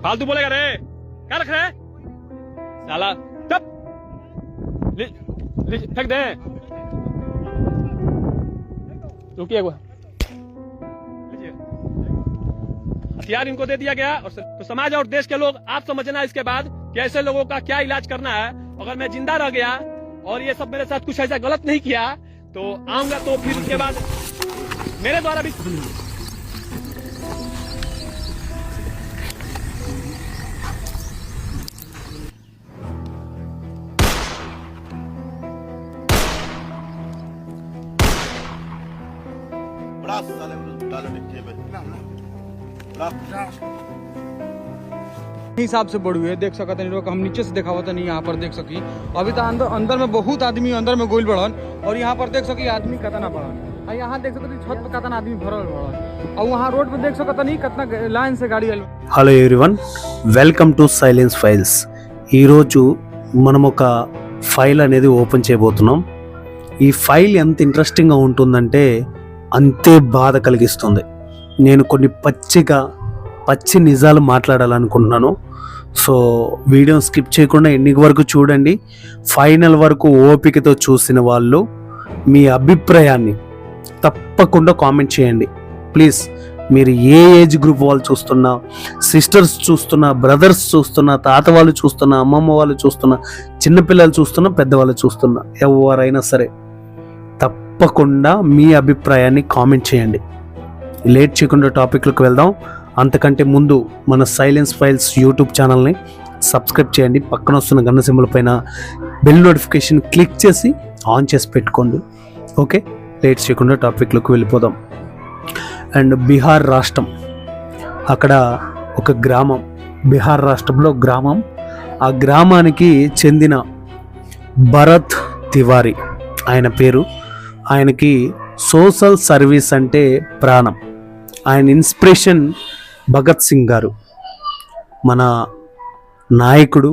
फालतू बोलेगा रे, क्या रख रहे साला? चुप, फेंक दे। रुकिए, लीजिए, हथियार इनको दे दिया गया। और तो समाज और देश के लोग, आप समझना इसके बाद कि ऐसे लोगों का क्या इलाज करना है। अगर मैं जिंदा रह गया और ये सब मेरे साथ कुछ ऐसा गलत नहीं किया तो आऊंगा, तो फिर उसके बाद मेरे द्वारा भी हिसाब से बड़ी है, देख सकते नहीं लोग। हम नीचे से देखा हुआ नहीं, यहाँ पर देख सकी अभी तो अंदर में बहुत आदमी अंदर में गोल बढ़न, और यहाँ पर देख सकी आदमी कतना बढ़न। यहाँ देख सकते छत पर कतना आदमी भरल बढ़न, और वहाँ रोड पे देख सकते नहीं कितना लाइन से गाड़ी। Hello everyone, welcome to silence files. ఈరోజు మనం ఒక ఫైల్ అనేది ఓపెన్ చేయబోతున్నాం. ఈ ఫైల్ ఎంత ఇంట్రెస్టింగ్గా ఉంటుందంటే అంతే బాధ కలిగిస్తుంది. నేను కొన్ని పచ్చి నిజాలు మాట్లాడాలనుకుంటున్నాను. సో వీడియో స్కిప్ చేయకుండా ఎండింగ్ వరకు చూడండి. ఫైనల్ వరకు ఓపికతో చూసిన వాళ్ళు మీ అభిప్రాయాన్ని తప్పకుండా కామెంట్ చేయండి ప్లీజ్. మీరు ఏ ఏజ్ గ్రూప్ వాళ్ళు చూస్తున్నా, సిస్టర్స్ చూస్తున్నా, బ్రదర్స్ చూస్తున్నా, తాత వాళ్ళు చూస్తున్నా, అమ్మమ్మ వాళ్ళు చూస్తున్నా, చిన్నపిల్లలు చూస్తున్నా, పెద్దవాళ్ళు చూస్తున్నా, ఎవరైనా సరే తప్పకుండా మీ అభిప్రాయాన్ని కామెంట్ చేయండి. లేట్ చేయకుండా టాపిక్లోకి వెళ్దాం. అంతకంటే ముందు మన సైలెన్స్ ఫైల్స్ యూట్యూబ్ ఛానల్ని సబ్స్క్రైబ్ చేయండి. పక్కన వస్తున్న గన్న సింబల్ పైన బెల్ నోటిఫికేషన్ క్లిక్ చేసి ఆన్ చేసి పెట్టుకోండి. ఓకే, లేట్ చేయకుండా టాపిక్లోకి వెళ్ళిపోదాం. అండ్ బీహార్ రాష్ట్రం, అక్కడ ఒక గ్రామం, బీహార్ రాష్ట్రంలో గ్రామం. ఆ గ్రామానికి చెందిన భరత్ తివారీ ఆయన పేరు. ఆయనకి సోషల్ సర్వీస్ అంటే ప్రాణం. ఆయన ఇన్స్పిరేషన్ భగత్ సింగ్ గారు, మన నాయకుడు.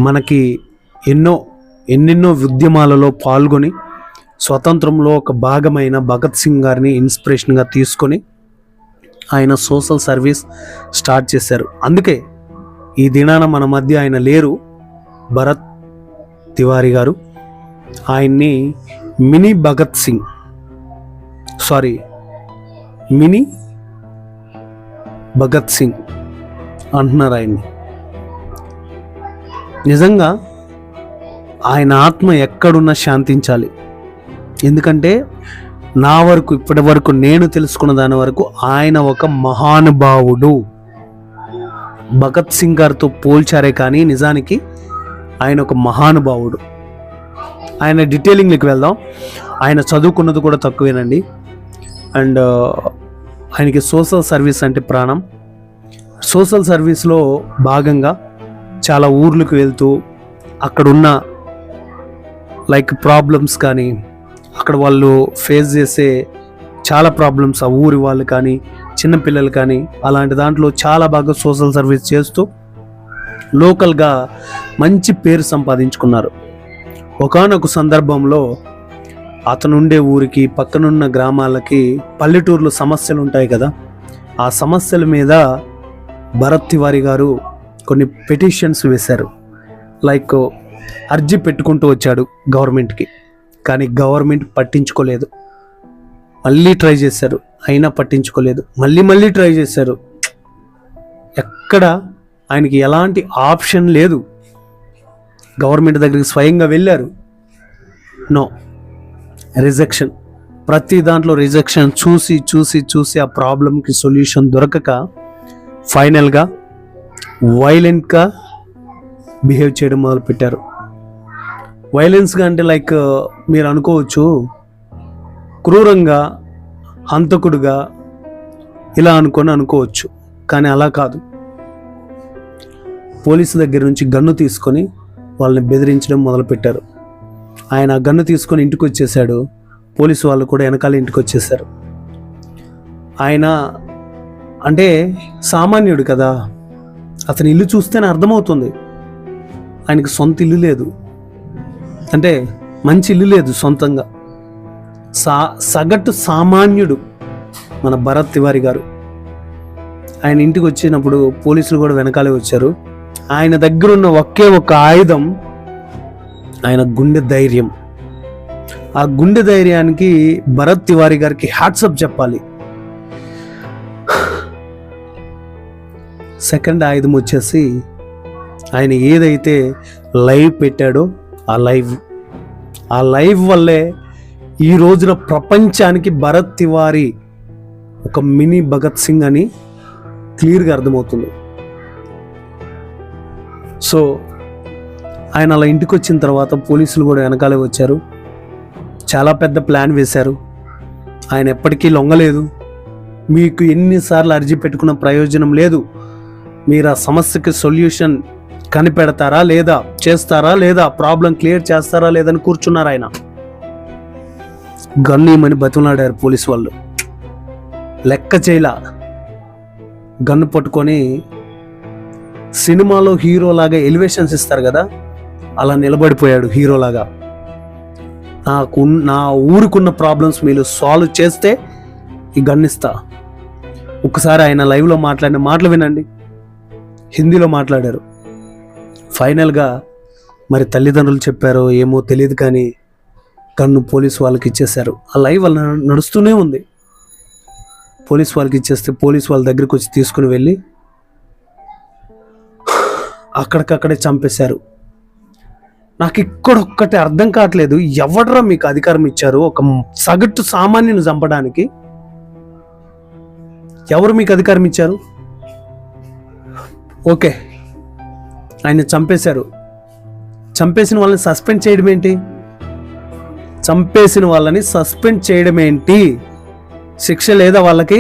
మనకి ఎన్నెన్నో ఉద్యమాలలో పాల్గొని స్వతంత్రంలో ఒక భాగమైన భగత్ సింగ్ గారిని ఇన్స్పిరేషన్గా తీసుకొని ఆయన సోషల్ సర్వీస్ స్టార్ట్ చేశారు. అందుకే ఈ దినాన మన మధ్య ఆయన లేరు, భరత్ తివారీ గారు. ఆయన్ని మినీ భగత్ సింగ్, మినీ భగత్ సింగ్ అంటున్నారు ఆయన్ని. నిజంగా ఆయన ఆత్మ ఎక్కడున్నా శాంతించాలి. ఎందుకంటే నా వరకు, ఇప్పటి వరకు నేను తెలుసుకున్న దాని వరకు ఆయన ఒక మహానుభావుడు. భగత్ సింగ్ గారితో పోల్చారే కానీ నిజానికి ఆయన ఒక మహానుభావుడు. ఆయన డీటెయిలింగ్లోకి వెళ్దాం. ఆయన చదువుకున్నది కూడా తక్కువేనండి. అండ్ ఆయనకి సోషల్ సర్వీస్ అంటే ప్రాణం. సోషల్ సర్వీస్లో భాగంగా చాలా ఊర్లకు వెళ్తూ అక్కడున్న లైక్ ప్రాబ్లమ్స్ కానీ, అక్కడ వాళ్ళు ఫేస్ చేసే చాలా ప్రాబ్లమ్స్, ఆ ఊరి వాళ్ళు కానీ, చిన్నపిల్లలు కానీ, అలాంటి దాంట్లో చాలా బాగా సోషల్ సర్వీస్ చేస్తూ లోకల్గా మంచి పేరు సంపాదించుకున్నారు. ఒకానొక సందర్భంలో అతను ఉండే ఊరికి, పక్కనున్న గ్రామాలకి, పల్లెటూర్లో సమస్యలు ఉంటాయి కదా, ఆ సమస్యల మీద భరత్ తివారీ గారు కొన్ని పిటిషన్స్ వేశారు. లైక్ అర్జీ పెట్టుకుంటూ వచ్చాడు గవర్నమెంట్కి, కానీ గవర్నమెంట్ పట్టించుకోలేదు. మళ్ళీ ట్రై చేశారు, అయినా పట్టించుకోలేదు. మళ్ళీ ట్రై చేశారు. ఎక్కడ ఆయనకి ఎలాంటి ఆప్షన్ లేదు. గవర్నమెంట్ దగ్గరికి స్వయంగా వెళ్ళారు, నో, రిజెక్షన్. ప్రతి దాంట్లో రిజెక్షన్. చూసి ఆ ప్రాబ్లంకి సొల్యూషన్ దొరకక ఫైనల్గా వైలెంట్గా బిహేవ్ చేయడం మొదలుపెట్టారు. వైలెన్స్గా అంటే లైక్ మీరు అనుకోవచ్చు క్రూరంగా, హంతకుడుగా ఇలా అనుకోవచ్చు. కానీ అలా కాదు. పోలీసు దగ్గర నుంచి గన్ను తీసుకొని వాళ్ళని బెదిరించడం మొదలుపెట్టారు. ఆయన ఆ గన్ను తీసుకొని ఇంటికి వచ్చేసాడు. పోలీసు వాళ్ళు కూడా వెనకాల ఇంటికి వచ్చేసారు. ఆయన అంటే సామాన్యుడు కదా, అతని ఇల్లు చూస్తేనే అర్థమవుతుంది. ఆయనకి సొంత ఇల్లు లేదు, అంటే మంచి ఇల్లు లేదు సొంతంగా. సగటు సామాన్యుడు మన భరత్ తివారీ గారు. ఆయన ఇంటికి వచ్చినప్పుడు పోలీసులు కూడా వెనకాలే వచ్చారు. ఆయన దగ్గర ఉన్న ఒకే ఒక ఆయుధం ఆయన గుండె ధైర్యం. ఆ గుండె ధైర్యానికి భరత్ తివారీ గారికి హ్యాట్సప్ చెప్పాలి. సెకండ్ ఆయుధం వచ్చేసి ఆయన ఏదైతే లైవ్ పెట్టాడో ఆ లైవ్ వల్లే ఈ రోజున ప్రపంచానికి భరత్ తివారీ ఒక మినీ భగత్ సింగ్ అని క్లియర్గా అర్థమవుతుంది. సో ఆయన అలా ఇంటికి వచ్చిన తర్వాత పోలీసులు కూడా వెనకాలే వచ్చారు. చాలా పెద్ద ప్లాన్ వేశారు. ఆయన ఎప్పటికీ లొంగలేదు. మీకు ఎన్నిసార్లు అర్జీ పెట్టుకున్న ప్రయోజనం లేదు. మీరు ఆ సమస్యకి సొల్యూషన్ కనిపెడతారా లేదా, చేస్తారా లేదా, ప్రాబ్లం క్లియర్ చేస్తారా లేదని కూర్చున్నారు. ఆయన గన్ను ఇమ్మని బతిమలాడారు పోలీసు వాళ్ళు. లెక్క చేయలా. గన్ను పట్టుకొని సినిమాలో హీరోలాగా ఎలివేషన్స్ ఇస్తారు కదా, అలా నిలబడిపోయాడు హీరోలాగా. నా ఊరుకున్న ప్రాబ్లమ్స్ మీరు సాల్వ్ చేస్తే ఈ గన్నిస్తా. ఒకసారి ఆయన లైవ్లో మాట్లాడిన మాటలు వినండి. హిందీలో మాట్లాడారు. ఫైనల్గా మరి తల్లిదండ్రులు చెప్పారో ఏమో తెలియదు, కానీ గన్ను పోలీసు వాళ్ళకి ఇచ్చేశారు. ఆ లైవ్ వాళ్ళ నడుస్తూనే ఉంది. పోలీసు వాళ్ళకి ఇచ్చేస్తే పోలీసు వాళ్ళ దగ్గరికి వచ్చి తీసుకుని వెళ్ళి అక్కడికక్కడే చంపేశారు. నాకు ఇక్కడొక్కటి అర్థం కావట్లేదు, ఎవడ్రా మీకు అధికారం ఇచ్చారు ఒక సగటు సామాన్యుని చంపడానికి? ఎవరు మీకు అధికారం ఇచ్చారు? ఓకే, ఆయన చంపేశారు. చంపేసిన వాళ్ళని సస్పెండ్ చేయడం ఏంటి? చంపేసిన వాళ్ళని సస్పెండ్ చేయడం ఏంటి? శిక్ష లేదా వాళ్ళకి?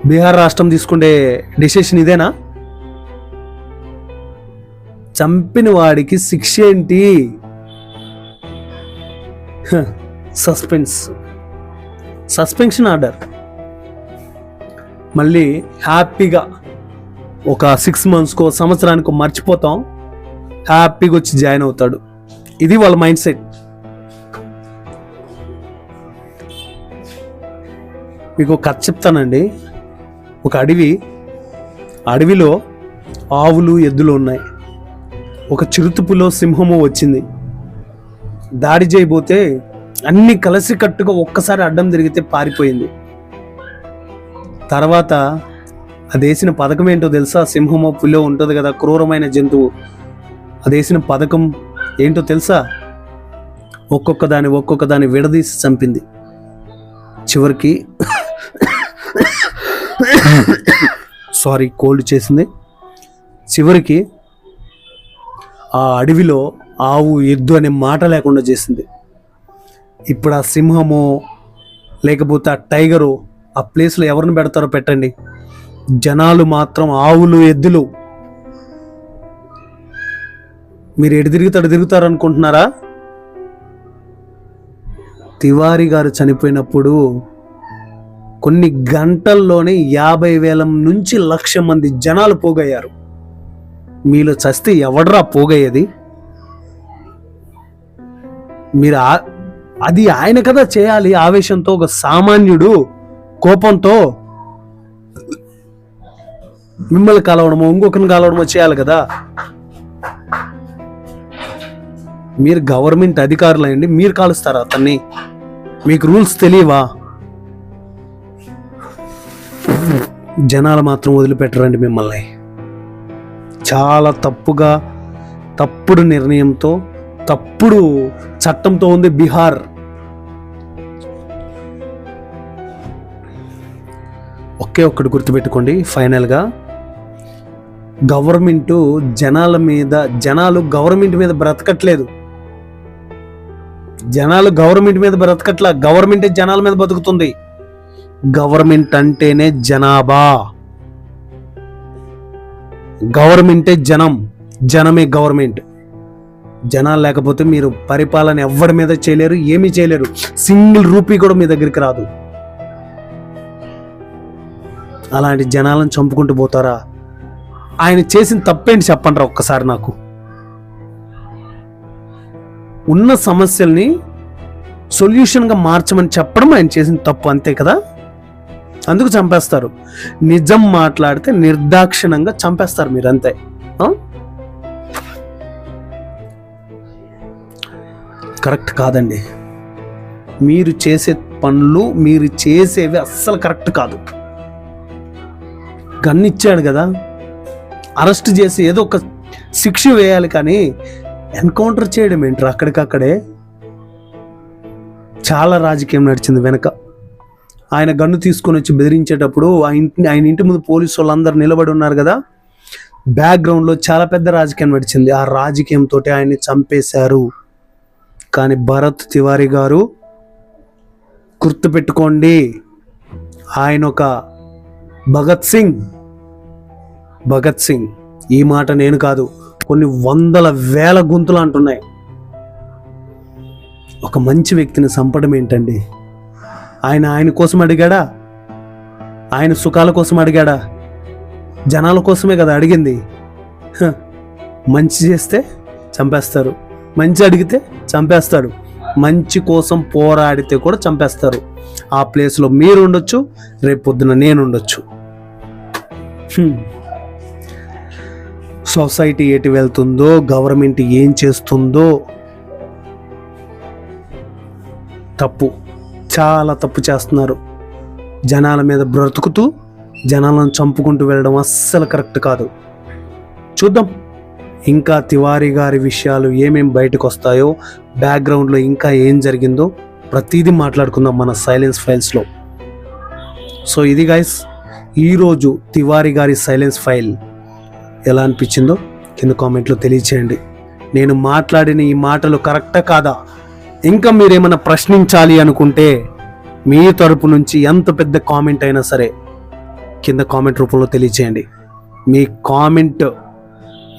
బీహార్ రాష్ట్రం తీసుకునే డిసిషన్ ఇదేనా? చంపిన వాడికి శిక్ష ఏంటి? Suspension order. మళ్ళీ హ్యాపీగా ఒక 6 monthsకో సంవత్సరానికో మర్చిపోతాం, హ్యాపీగా వచ్చి జాయిన్ అవుతాడు. ఇది వాళ్ళ మైండ్ సెట్. మీకు ఒక కథ చెప్తానండి. ఒక అడవిలో ఆవులు ఎద్దులు ఉన్నాయి. ఒక చిరుతుపులో సింహము వచ్చింది. దాడి చేయబోతే అన్ని కలిసికట్టుగా ఒక్కసారి అడ్డం తిరిగితే పారిపోయింది. తర్వాత అది వేసిన పథకం ఏంటో తెలుసా? సింహమో పులో ఉంటుంది కదా, క్రూరమైన జంతువు. అది వేసిన పథకం ఏంటో తెలుసా? ఒక్కొక్క దాన్ని విడదీసి చంపింది. చివరికి కోల్డ్ చేసింది. చివరికి ఆ అడవిలో ఆవు ఎద్దు అనే మాట లేకుండా చేసింది. ఇప్పుడు ఆ సింహమో లేకపోతే ఆ టైగరు ఆ ప్లేస్లో ఎవరిని పెడతారో పెట్టండి, జనాలు మాత్రం ఆవులు ఎద్దులు. మీరు ఎటు తిరుగుతారు అనుకుంటున్నారా? తివారీ గారు చనిపోయినప్పుడు కొన్ని గంటల్లోనే 50,000 నుంచి 1,00,000 మంది జనాలు పోగయ్యారు. మీలో చస్తే ఎవడ్రా పోగయ్యేది? మీరు అది ఆయన కదా చేయాలి. ఆవేశంతో ఒక సామాన్యుడు కోపంతో మిమ్మల్ని కలవడమో ఇంకొకరిని కలవడమో చేయాలి కదా. మీరు గవర్నమెంట్ అధికారులు అయ్యండి, మీరు కాలుస్తారా అతన్ని? మీకు రూల్స్ తెలియవా? జనాలు మాత్రం వదిలిపెట్టరండి మిమ్మల్ని. చాలా తప్పుడు నిర్ణయంతో, తప్పుడు చట్టంతో ఉంది బీహార్. ఒకే ఒక్కటి గుర్తుపెట్టుకోండి ఫైనల్గా, జనాలు గవర్నమెంట్ మీద బ్రతకట్లేదు. గవర్నమెంటే జనాల మీద బతుకుతుంది. గవర్నమెంట్ అంటేనే జనాభా, గవర్నమెంటే జనం, జనమే గవర్నమెంట్. జనాలు లేకపోతే మీరు పరిపాలన ఎవరి మీద చేయలేరు, ఏమీ చేయలేరు. సింగిల్ రూపీ కూడా మీ దగ్గరికి రాదు. అలాంటి జనాలను చంపుకుంటూ పోతారా? ఆయన చేసిన తప్పేంటి చెప్పండి ఒక్కసారి నాకు. ఉన్న సమస్యల్ని సొల్యూషన్గా మార్చమని చెప్పడం ఆయన చేసిన తప్పు, అంతే కదా. అందుకు చంపేస్తారు. నిజం మాట్లాడితే నిర్దాక్షిణంగా చంపేస్తారు మీరు, అంతే. కరెక్ట్ కాదండి. మీరు చేసే పనులు, మీరు చేసేవి అస్సలు కరెక్ట్ కాదు. గన్ ఇచ్చాడు కదా, అరెస్ట్ చేసి ఏదో ఒక శిక్ష వేయాలి, కానీ ఎన్కౌంటర్ చేయడం ఏంట్రా అక్కడికక్కడే? చాలా రాజకీయం నడిచింది వెనక. ఆయన గన్ను తీసుకొని వచ్చి బెదిరించేటప్పుడు ఆయన ఇంటి ముందు పోలీసు వాళ్ళందరూ నిలబడి ఉన్నారు కదా, బ్యాక్గ్రౌండ్లో చాలా పెద్ద రాజకీయం నడిచింది. ఆ రాజకీయంతో ఆయన్ని చంపేశారు. కానీ భరత్ తివారీ గారు గుర్తుపెట్టుకోండి, ఆయన ఒక భగత్ సింగ్. ఈ మాట నేను కాదు, కొన్ని వందల వేల గొంతులు అంటున్నాయి. ఒక మంచి వ్యక్తిని చంపడం ఏంటండి? ఆయన కోసం అడిగాడా? ఆయన సుఖాల కోసం అడిగాడా? జనాల కోసమే కదా అడిగింది. మంచి చేస్తే చంపేస్తారు, మంచి అడిగితే చంపేస్తాడు, మంచి కోసం పోరాడితే కూడా చంపేస్తారు. ఆ ప్లేస్లో మీరు ఉండొచ్చు, రేపు పొద్దున నేను ఉండొచ్చు. సొసైటీ ఎటు వెళ్తుందో, గవర్నమెంట్ ఏం చేస్తుందో తప్పు, చాలా తప్పు చేస్తున్నారు. జనాల మీద బ్రతుకుతూ జనాలను చంపుకుంటూ వెళ్ళడం అస్సలు కరెక్ట్ కాదు. చూద్దాం ఇంకా తివారీ గారి విషయాలు ఏమేం బయటకు వస్తాయో, బ్యాక్గ్రౌండ్లో ఇంకా ఏం జరిగిందో ప్రతిదీ మాట్లాడుకుందాం మన సైలెన్స్ ఫైల్స్లో. సో ఇది గైస్, ఈరోజు తివారీ గారి సైలెన్స్ ఫైల్ ఎలా అనిపించిందో కింద కామెంట్లో తెలియచేయండి. నేను మాట్లాడిన ఈ మాటలు కరెక్టా కాదా, ఇంకా మీరేమైనా ప్రశ్నించాలి అనుకుంటే మీ తరపు నుంచి ఎంత పెద్ద కామెంట్ అయినా సరే కింద కామెంట్ రూపంలో తెలియచేయండి. మీ కామెంట్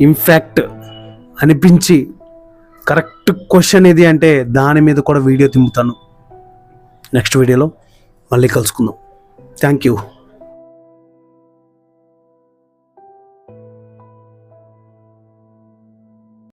ఇన్ఫ్యాక్ట్ అనిపించి కరెక్ట్ క్వశ్చన్ ఇది అంటే దాని మీద కూడా వీడియో తింపుతాను. నెక్స్ట్ వీడియోలో మళ్ళీ కలుసుకుందాం. Thank you.